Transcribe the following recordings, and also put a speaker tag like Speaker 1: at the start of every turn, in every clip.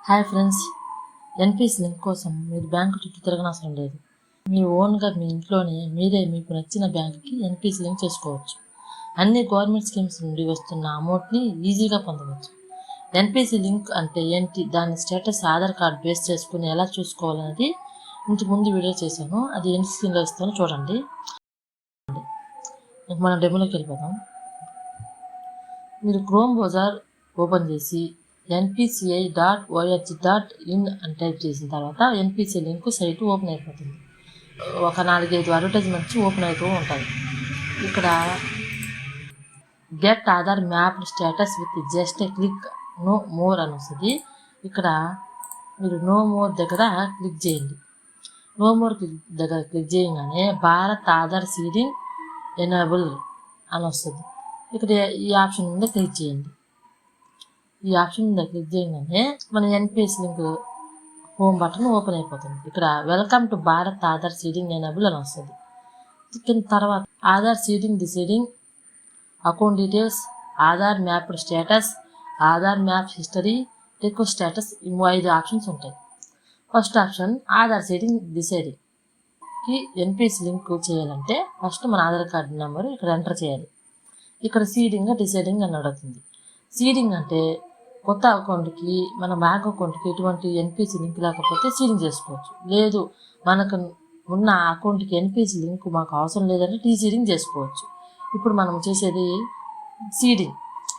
Speaker 1: Hi friends, NPC link కోసం మీరు bank చుట్టూ తిరగనవసరం లేదు. మీ ఓన్గా మీ ఇంట్లోనే మీరే మీకు నచ్చిన బ్యాంకుకి ఎన్పిసి లింక్ చేసుకోవచ్చు. అన్ని గవర్నమెంట్ స్కీమ్స్ నుండి వస్తున్న అమౌంట్ని ఈజీగా పొందవచ్చు. ఎన్పిసి లింక్ అంటే ఏంటి, దాని స్టేటస్ ఆధార్ కార్డ్ బేస్ చేసుకుని ఎలా చూసుకోవాలనేది ఇంతకు ముందు వీడియో చేశాను. అది ఎండ్ స్క్రీన్లో ఇస్తాను చూడండి. మనం డెమోలోకి వెళ్ళిపోదాం. మీరు క్రోమ్ బ్రౌజర్ ఓపెన్ చేసి npci.org.in అని టైప్ చేసిన తర్వాత ఎన్పిసి లింక్ సైట్ ఓపెన్ అయిపోతుంది. ఒక 4-5 అడ్వర్టైజ్మెంట్స్ ఓపెన్ అవుతూ ఉంటాయి. ఇక్కడ get Aadhaar mapped status with just click know more అని వస్తుంది. ఇక్కడ మీరు నో మోర్ దగ్గర క్లిక్ చేయండి. నో మోర్ దగ్గర క్లిక్ చేయగానే భారత్ ఆధార్ సీడింగ్ ఎనేబుల్ అని వస్తుంది. ఇక్కడ ఈ ఆప్షన్ మీద క్లిక్ చేయండి. ఈ ఆప్షన్ మీద క్లిక్ చేయగానే మన NPC link home button open అయిపోతుంది. ఇక్కడ welcome to Bharat Aadhaar seeding enable అని వస్తుంది. తర్వాత Aadhaar seeding deseeding, account details, Aadhaar mapped status, Aadhaar map history, request status, 5 options ఉంటాయి. ఫస్ట్ ఆప్షన్ ఆధార్ సీడింగ్ డిసైడింగ్కి ఎన్పిసి లింక్ చేయాలంటే ఫస్ట్ మన ఆధార్ కార్డు నెంబర్ ఇక్కడ ఎంటర్ చేయాలి. ఇక్కడ సీడింగ్ డిసైడింగ్ అని అడుగుతుంది. సీడింగ్ అంటే కొత్త అకౌంట్కి, మన బ్యాంక్ అకౌంట్కి ఎటువంటి ఎన్పిసి లింక్ లేకపోతే సీడింగ్ చేసుకోవచ్చు. లేదు మనకు ఉన్న అకౌంట్కి ఎన్పిసి లింక్ మాకు అవసరం లేదంటే డీసీడింగ్ చేసుకోవచ్చు. ఇప్పుడు మనం చేసేది సీడింగ్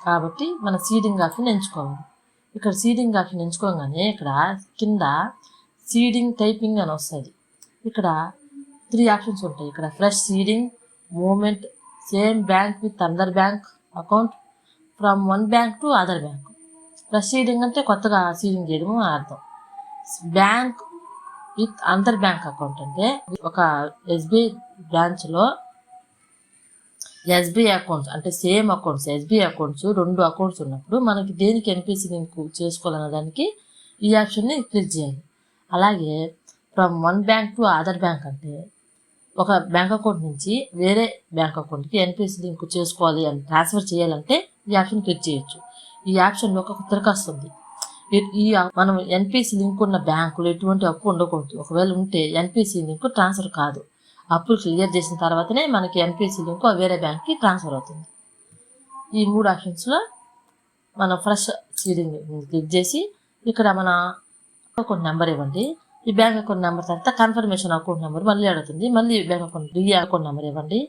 Speaker 1: కాబట్టి మన సీడింగ్ ఆప్షన్ ఎంచుకోవాలి. ఇక్కడ సీడింగ్ ఆప్షన్ ఎంచుకోగానే ఇక్కడ కింద సీడింగ్ టైపింగ్ అని వస్తుంది. ఇక్కడ 3 ఆప్షన్స్ ఉంటాయి. ఇక్కడ fresh seeding, movement, same bank with other bank account, from one bank to other bank. Fresh seeding అంటే కొత్తగా సీడింగ్ చేయడము అని అర్థం. Bank with other bank account అంటే ఒక ఎస్బీఐ బ్రాంచ్లో ఎస్బీఐ అకౌంట్స్ అంటే same accounts, SBI accounts 2 accounts ఉన్నప్పుడు మనకి దేనికి ఎన్పిసి లింక్ చేసుకోవాలనే దానికి ఈ ఆప్షన్ని క్లిక్ చేయాలి. అలాగే from one bank to other bank అంటే ఒక బ్యాంక్ అకౌంట్ నుంచి వేరే బ్యాంక్ అకౌంట్కి ఎన్పిసి లింక్ చేసుకోవాలి అని ట్రాన్స్ఫర్ చేయాలంటే ఈ ఆప్షన్ క్లిక్ చేయొచ్చు. ఈ ఆప్షన్లో ఒక తిరగొస్తుంది. మనం ఎన్పిసి లింక్ ఉన్న బ్యాంకులో ఎటువంటి అప్పు ఉండకూడదు. ఒకవేళ ఉంటే ఎన్పిసి లింక్ ట్రాన్స్ఫర్ కాదు. అప్పులు క్లియర్ చేసిన తర్వాతనే మనకి ఎన్పిసి లింక్ వేరే బ్యాంక్కి ట్రాన్స్ఫర్ అవుతుంది. ఈ 3 ఆప్షన్స్లో మనం ఫ్రెష్ సీడింగ్ క్లిక్ చేసి ఇక్కడ మన అకౌంట్ నెంబర్ ఇవ్వండి. ఈ బ్యాంక్ అకౌంట్ నెంబర్ తర్వాత కన్ఫర్మేషన్ అకౌంట్ నెంబర్ మళ్ళీ అడుగుతుంది. మళ్ళీ బ్యాంక్ అకౌంట్ అకౌంట్ నెంబర్ ఇవ్వండి.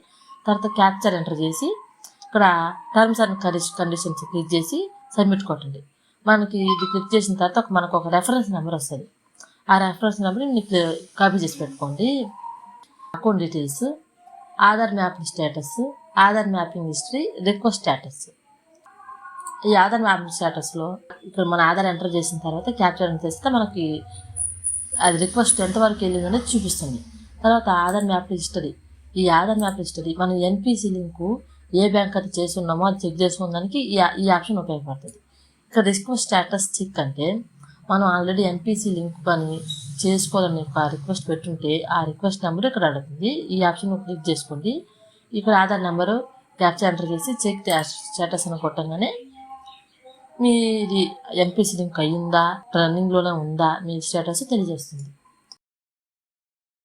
Speaker 1: తర్వాత క్యాప్చర్ ఎంటర్ చేసి ఇక్కడ టర్మ్స్ అండ్ కండిషన్స్ క్లిక్ చేసి సబ్మిట్ కొట్టండి. మనకి ఇది క్లిక్ చేసిన తర్వాత మనకు ఒక రెఫరెన్స్ నెంబర్ వస్తుంది. ఆ రెఫరెన్స్ నెంబర్ని మీకు కాపీ చేసి పెట్టుకోండి. Account details, Aadhaar mapping status, Aadhaar mapping history, request status. ఈ ఆధార్ మ్యాపింగ్ స్టేటస్లో ఇక్కడ మన ఆధార్ ఎంటర్ చేసిన తర్వాత క్యాప్చర్ ఎంటర్ చేస్తే మనకి అది రిక్వెస్ట్ ఎంతవరకు వెళ్ళిందనేది చూపిస్తుంది. తర్వాత ఆధార్ మ్యాప్ హిస్టరీ. ఈ ఆధార్ మ్యాప్ హిస్టరీ మనం ఎన్పిసి లింకు ఏ బ్యాంక్ అయితే చేసి ఉన్నామో అది చెక్ చేసుకోవడానికి ఈ ఆప్షన్ ఉపయోగపడుతుంది. ఇక్కడ రిక్వెస్ట్ స్టేటస్ చెక్ అంటే మనం ఆల్రెడీ ఎన్పిసి లింక్ పని చేసుకోవాలని ఒక రిక్వెస్ట్ పెట్టుంటే ఆ రిక్వెస్ట్ నెంబర్ ఇక్కడ అడుగుతుంది. ఈ ఆప్షన్ క్లిక్ చేసుకోండి. ఇక్కడ ఆధార్ నెంబరు క్యాప్చర్ ఎంటర్ చేసి చెక్ స్టేటస్ అని కొట్టంగానే మీది ఎన్పిసి లింక్ అయ్యిందా, రన్నింగ్లోనే ఉందా మీ స్టేటస్ తెలియజేస్తుంది.